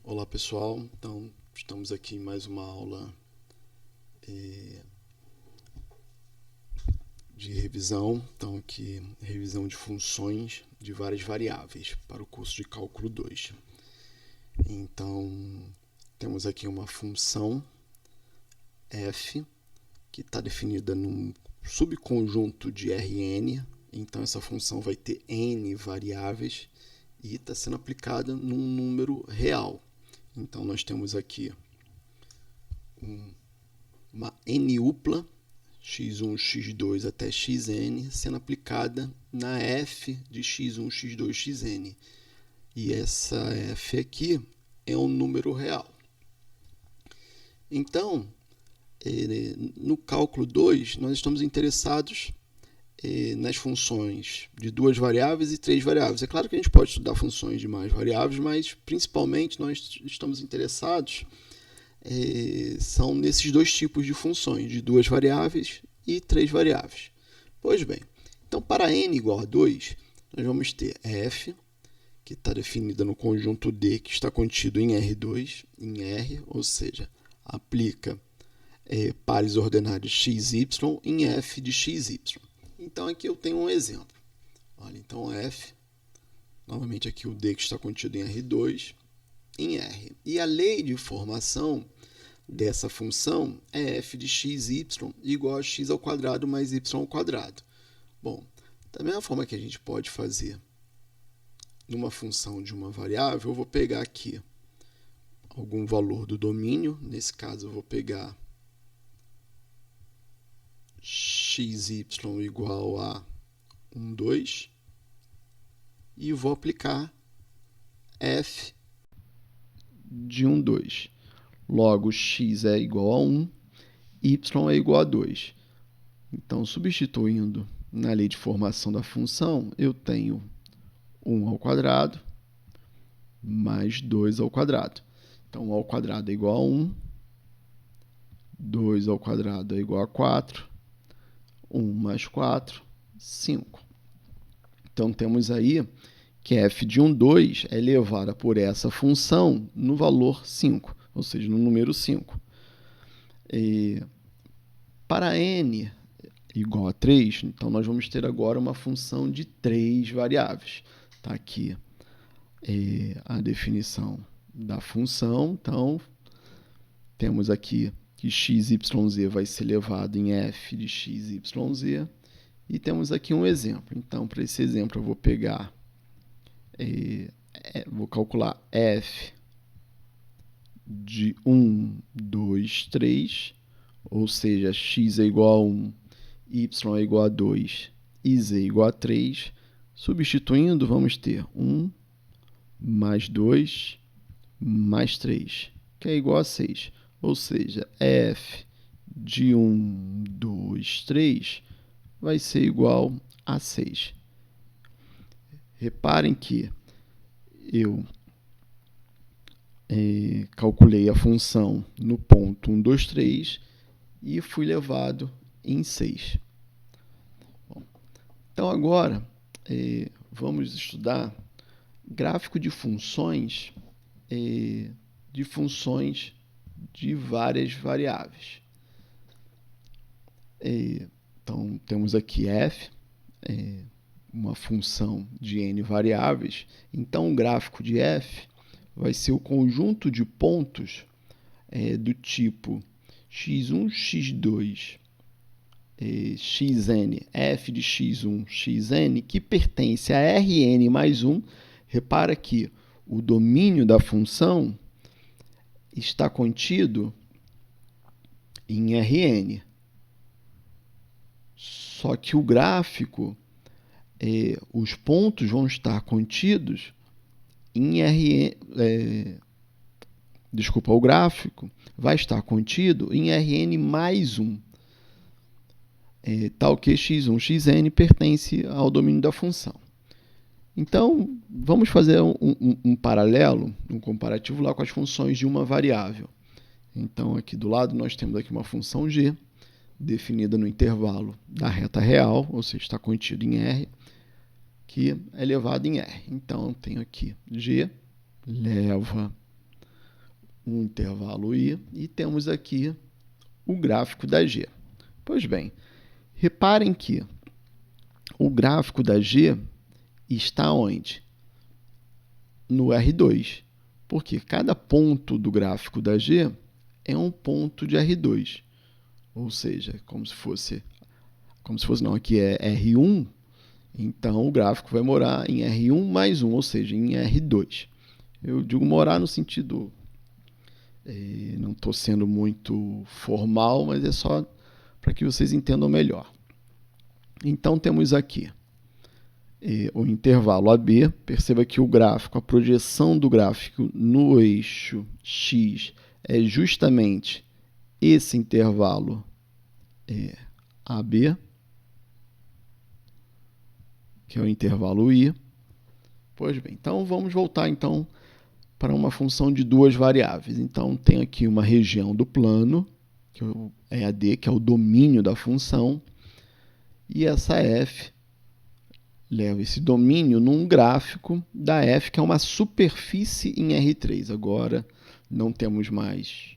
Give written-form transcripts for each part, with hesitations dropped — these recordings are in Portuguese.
Olá pessoal, então estamos aqui em mais uma aula de revisão, então aqui revisão de funções de várias variáveis para o curso de cálculo 2. Então temos aqui uma função f que está definida num subconjunto de Rn, então essa função vai ter n variáveis e está sendo aplicada num número real. Então nós temos aqui uma n-upla, x1, x2 até xn, sendo aplicada na f de x1, x2, xn. E essa f aqui é um número real. Então, no cálculo 2, nós estamos interessados nas funções de duas variáveis e três variáveis. É claro que a gente pode estudar funções de mais variáveis, mas principalmente nós estamos interessados são nesses dois tipos de funções, de duas variáveis e três variáveis. Pois bem, então para n igual a 2, nós vamos ter f, que está definida no conjunto D, que está contido em R2, em R, ou seja, aplica pares ordenados xy em f de xy. Então aqui eu tenho um exemplo. Olha, então f, novamente aqui o D que está contido em R2, em R. E a lei de formação dessa função é f de xy igual a x ao quadrado mais y ao quadrado. Bom, da mesma forma que a gente pode fazer numa função de uma variável, eu vou pegar aqui algum valor do domínio. Nesse caso, eu vou pegar xy igual a 1, 2 e vou aplicar f de 1, 2. Logo, x é igual a 1, y é igual a 2. Então, substituindo na lei de formação da função, eu tenho 1 ao quadrado mais 2 ao quadrado. Então, 1 ao quadrado é igual a 1, 2 ao quadrado é igual a 4, 1 mais 4, 5. Então, temos aí que f de 1, 2 é elevada por essa função no valor 5, ou seja, no número 5. Para n igual a 3, então nós vamos ter agora uma função de três variáveis. Está aqui a definição da função. Então, temos aqui que xyz vai ser elevado em f de xyz. E temos aqui um exemplo. Então, para esse exemplo, eu vou pegar, vou calcular f de 1, 2, 3, ou seja, x é igual a 1, y é igual a 2 e z é igual a 3. Substituindo, vamos ter 1 mais 2 mais 3, que é igual a 6. Ou seja, f de 1, 2, 3 vai ser igual a 6. Reparem que eu calculei a função no ponto 1, 2, 3 e fui levado em 6. Bom, então, agora, vamos estudar gráfico de funções de várias variáveis. Então, temos aqui f, uma função de n variáveis. Então, o gráfico de f vai ser o conjunto de pontos do tipo x1, x2, xn, f de x1, xn, que pertence a Rn mais 1. Repara que o domínio da função está contido em Rn. Só que o gráfico, os pontos vão estar contidos em Rn. Desculpa, o gráfico vai estar contido em Rn mais 1. Tal que x1, xn pertence ao domínio da função. Então, vamos fazer um paralelo, um comparativo lá com as funções de uma variável. Então, aqui do lado, nós temos aqui uma função g, definida no intervalo da reta real, ou seja, está contido em R, que é elevado em R. Então, eu tenho aqui g eleva um intervalo I e temos aqui o gráfico da G. Pois bem, reparem que o gráfico da G está onde? No R2, porque cada ponto do gráfico da G é um ponto de R2, ou seja, não, aqui é R1, então o gráfico vai morar em R1 mais 1, ou seja, em R2. Eu digo morar no sentido, não estou sendo muito formal, mas é só para que vocês entendam melhor. Então temos aqui o intervalo AB. Perceba que o gráfico, a projeção do gráfico no eixo X é justamente esse intervalo AB, que é o intervalo I. Pois bem, então vamos voltar então para uma função de duas variáveis. Então tem aqui uma região do plano, que é a D, que é o domínio da função, e essa F leva esse domínio num gráfico da F, que é uma superfície em R3. Agora não temos mais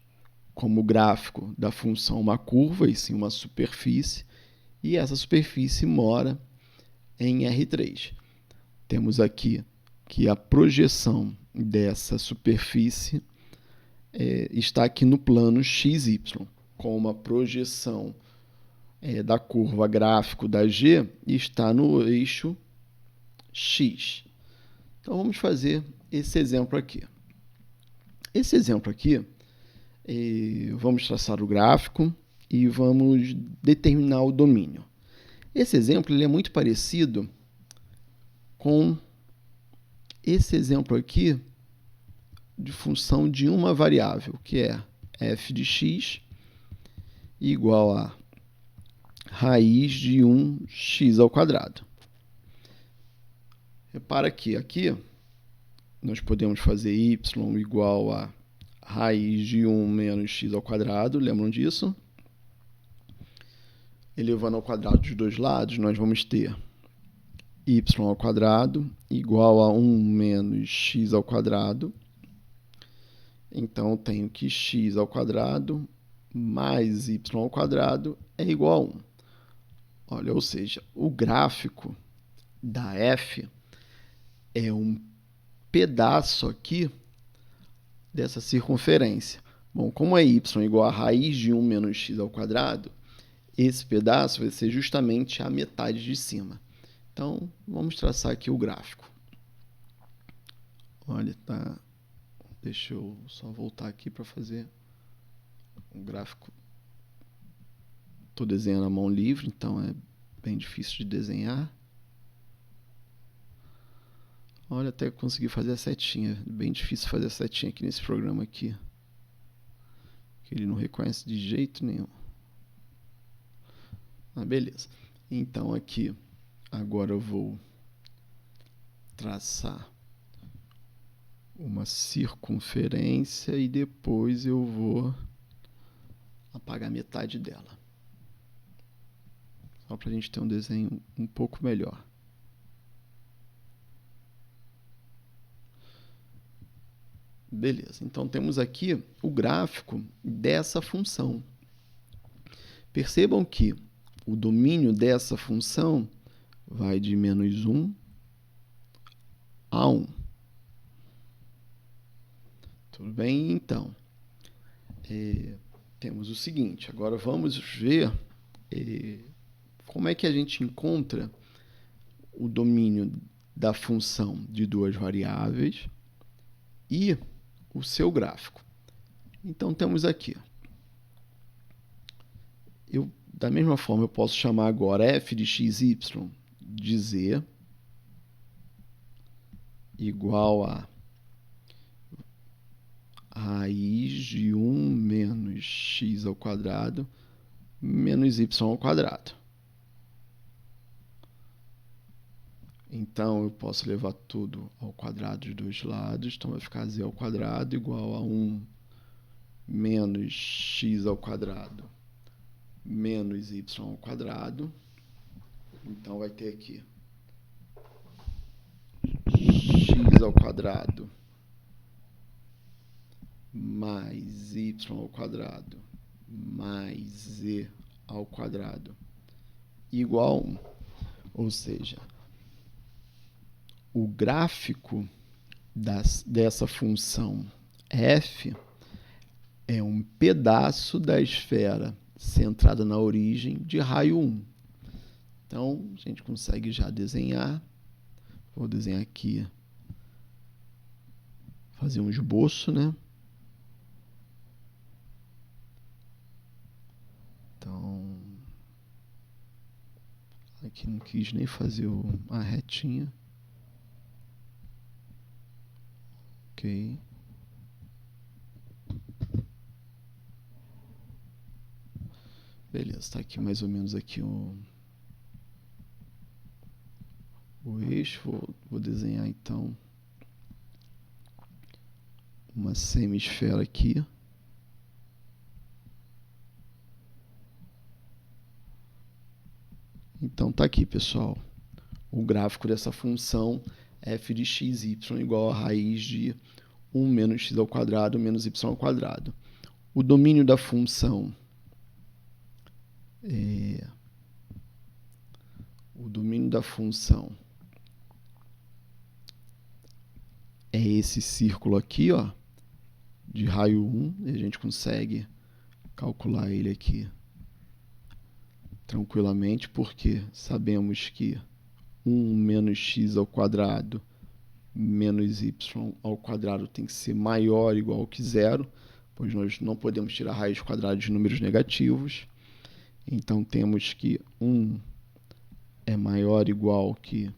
como gráfico da função uma curva, e sim uma superfície, e essa superfície mora em R3. Temos aqui que a projeção dessa superfície está aqui no plano XY, com uma projeção da curva gráfico da G está no eixo X. Então vamos fazer esse exemplo aqui. Esse exemplo aqui, vamos traçar o gráfico e vamos determinar o domínio. Esse exemplo ele é muito parecido com esse exemplo aqui de função de uma variável, que é f de x igual a raiz de 1x ao quadrado. Repara que aqui nós podemos fazer y igual a raiz de 1 menos x ao quadrado, lembram disso? Elevando ao quadrado dos dois lados, nós vamos ter y ao quadrado igual a 1 menos x ao quadrado. Então, eu tenho que x ao quadrado mais y ao quadrado é igual a 1. Olha, ou seja, o gráfico da f é um pedaço aqui dessa circunferência. Bom, como é y igual a raiz de 1 menos x ao quadrado, esse pedaço vai ser justamente a metade de cima. Então, vamos traçar aqui o gráfico. Olha, tá. Deixa eu só voltar aqui para fazer o gráfico. Estou desenhando a mão livre, então é bem difícil de desenhar. Olha, até consegui fazer a setinha. Bem difícil fazer a setinha aqui nesse programa aqui, que ele não reconhece de jeito nenhum. Beleza. Então aqui, agora eu vou traçar uma circunferência e depois eu vou apagar metade dela. Só para a gente ter um desenho um pouco melhor. Beleza, então temos aqui o gráfico dessa função. Percebam que o domínio dessa função vai de menos 1 a 1. Tudo bem? Então, temos o seguinte. Agora vamos ver como é que a gente encontra o domínio da função de duas variáveis e o seu gráfico. Então, temos aqui. Da mesma forma, eu posso chamar agora f de xy de z igual a raiz de 1 menos x ao quadrado menos y ao quadrado. Então, eu posso levar tudo ao quadrado de dois lados. Então, vai ficar z ao quadrado igual a 1 menos x ao quadrado menos y ao quadrado. Então, vai ter aqui x ao quadrado mais y ao quadrado mais z ao quadrado igual a 1. Ou seja, o gráfico dessa função f é um pedaço da esfera centrada na origem de raio 1. Então, a gente consegue já desenhar. Vou desenhar aqui, fazer um esboço, né? Então, aqui não quis nem fazer a retinha. Ok. Beleza, está aqui mais ou menos aqui o eixo. Vou desenhar então uma semi-esfera aqui. Então tá aqui, pessoal, o gráfico dessa função f de x, y igual a raiz de 1 menos x ao quadrado menos y ao quadrado. O domínio da função é esse círculo aqui, ó, de raio 1, e a gente consegue calcular ele aqui tranquilamente, porque sabemos que 1 menos x ao quadrado menos y ao quadrado tem que ser maior ou igual que zero, pois nós não podemos tirar a raiz quadrada de números negativos. Então, temos que 1 é maior ou igual que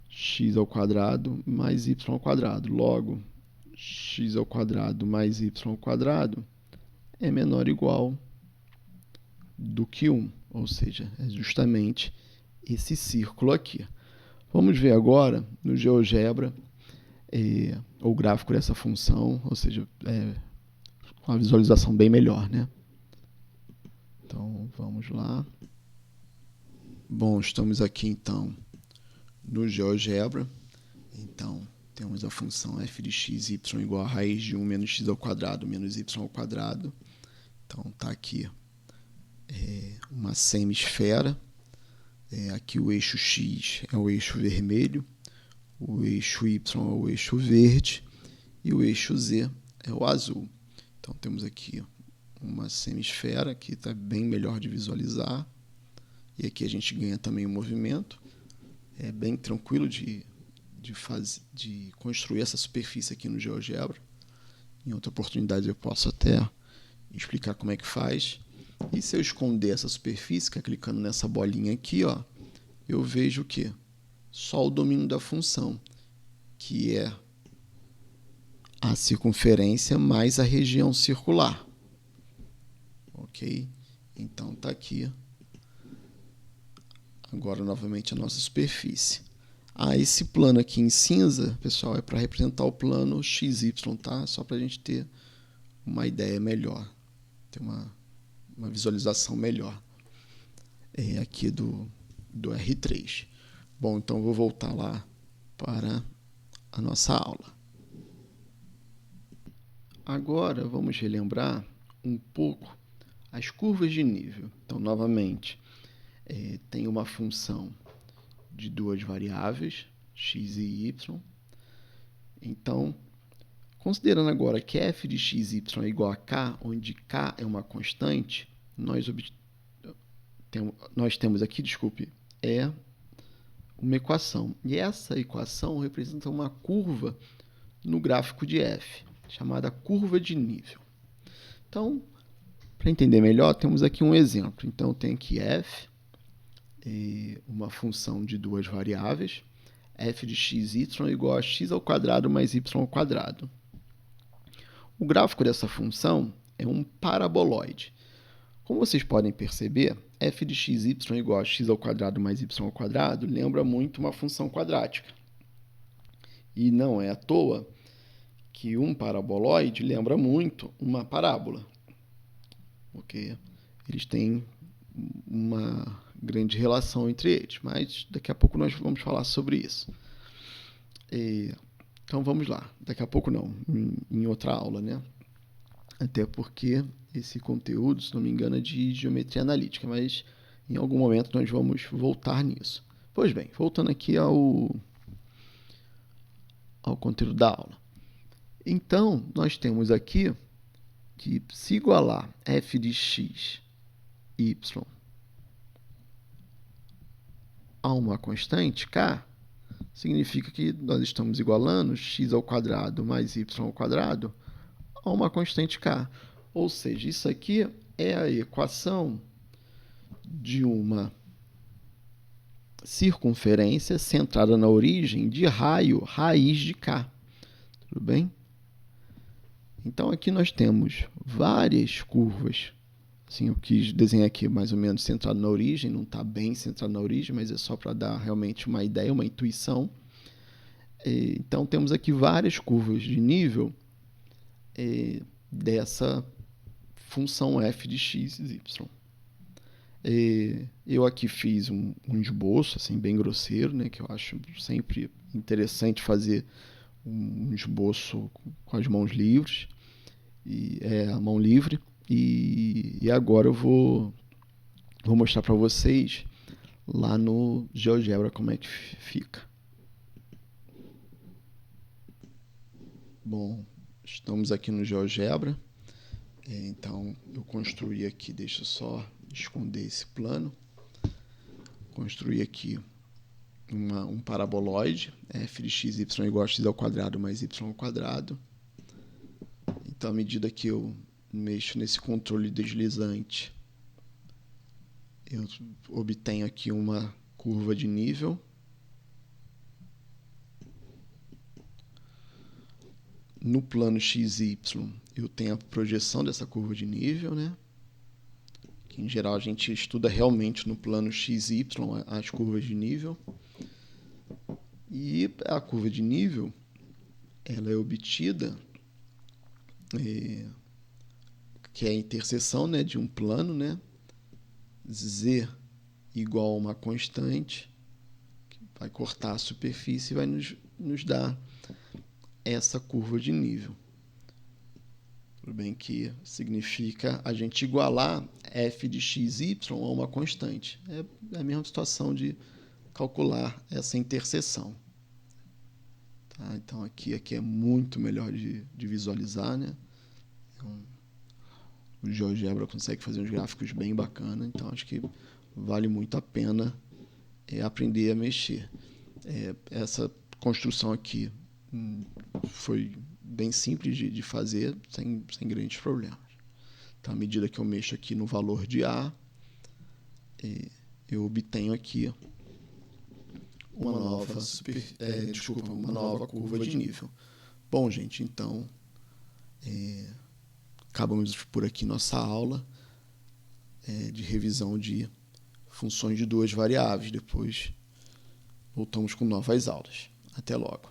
x ao quadrado mais y ao quadrado. Logo, x ao quadrado mais y ao quadrado é menor ou igual do que 1, ou seja, é justamente esse círculo aqui. Vamos ver agora no GeoGebra o gráfico dessa função, ou seja, com uma visualização bem melhor, né? Então, vamos lá. Bom, estamos aqui então no GeoGebra. Então, temos a função f de x, y igual a raiz de 1 menos x ao quadrado menos y ao quadrado. Então, está aqui uma semi-esfera. Aqui o eixo x é o eixo vermelho, o eixo y é o eixo verde e o eixo z é o azul. Então, temos aqui uma semi-esfera que está bem melhor de visualizar. E aqui a gente ganha também o movimento. É bem tranquilo de construir essa superfície aqui no GeoGebra. Em outra oportunidade eu posso até explicar como é que faz. E se eu esconder essa superfície, clicando nessa bolinha aqui, ó, eu vejo o quê? Só o domínio da função, que é a circunferência mais a região circular. Ok? Então, está aqui. Agora, novamente, a nossa superfície. Esse plano aqui em cinza, pessoal, é para representar o plano XY, tá? Só para a gente ter uma ideia melhor, ter uma visualização melhor aqui do R3. Bom, então vou voltar lá para a nossa aula. Agora, vamos relembrar um pouco as curvas de nível. Então, novamente, tem uma função de duas variáveis, x e y. Então, considerando agora que f de x e y é igual a k, onde k é uma constante, nós temos aqui, uma equação. E essa equação representa uma curva no gráfico de f, chamada curva de nível. Então, para entender melhor, temos aqui um exemplo. Então, tem aqui f, uma função de duas variáveis, f de x e y é igual a x ao quadrado mais y ao quadrado. O gráfico dessa função é um paraboloide. Como vocês podem perceber, f de x e y é igual a x ao quadrado mais y ao quadrado lembra muito uma função quadrática. E não é à toa que um paraboloide lembra muito uma parábola. Porque eles têm uma grande relação entre eles, mas daqui a pouco nós vamos falar sobre isso. Então vamos lá. Daqui a pouco não, em outra aula, né? Até porque esse conteúdo, se não me engano, é de geometria analítica, mas em algum momento nós vamos voltar nisso. Pois bem, voltando aqui ao conteúdo da aula. Então, nós temos aqui que se igualar f de x, y a uma constante, k, significa que nós estamos igualando x ao quadrado mais y ao quadrado a uma constante k. Ou seja, isso aqui é a equação de uma circunferência centrada na origem de raio raiz de k. Tudo bem? Então, aqui nós temos várias curvas. Assim, eu quis desenhar aqui mais ou menos centrado na origem, não está bem centrado na origem, mas é só para dar realmente uma ideia, uma intuição. Então, temos aqui várias curvas de nível dessa função f de x e y. Eu aqui fiz um esboço assim, bem grosseiro, né, que eu acho sempre interessante fazer um esboço com as mãos livres, a mão livre, e agora eu vou mostrar para vocês lá no GeoGebra como é que fica. Bom, estamos aqui no GeoGebra, então eu construí aqui, deixa eu só esconder esse plano, construí aqui um paraboloide, f de x, y igual a x ao quadrado mais y ao quadrado. Então, à medida que eu mexo nesse controle deslizante, eu obtenho aqui uma curva de nível. No plano XY, eu tenho a projeção dessa curva de nível, né? Que, em geral, a gente estuda realmente no plano XY as curvas de nível. E a curva de nível, ela é obtida, que é a interseção, né, de um plano, né? Z igual a uma constante, que vai cortar a superfície e vai nos dar essa curva de nível. Tudo bem que significa a gente igualar f de x, y a uma constante. É a mesma situação de calcular essa interseção. Tá? Então, aqui é muito melhor de visualizar, né? O GeoGebra consegue fazer uns gráficos bem bacanas, então acho que vale muito a pena aprender a mexer. Essa construção aqui foi bem simples de fazer, sem grandes problemas. Então, à medida que eu mexo aqui no valor de A, eu obtenho aqui uma nova curva de nível. Bom, gente, então acabamos por aqui nossa aula de revisão de funções de duas variáveis. Depois voltamos com novas aulas. Até logo.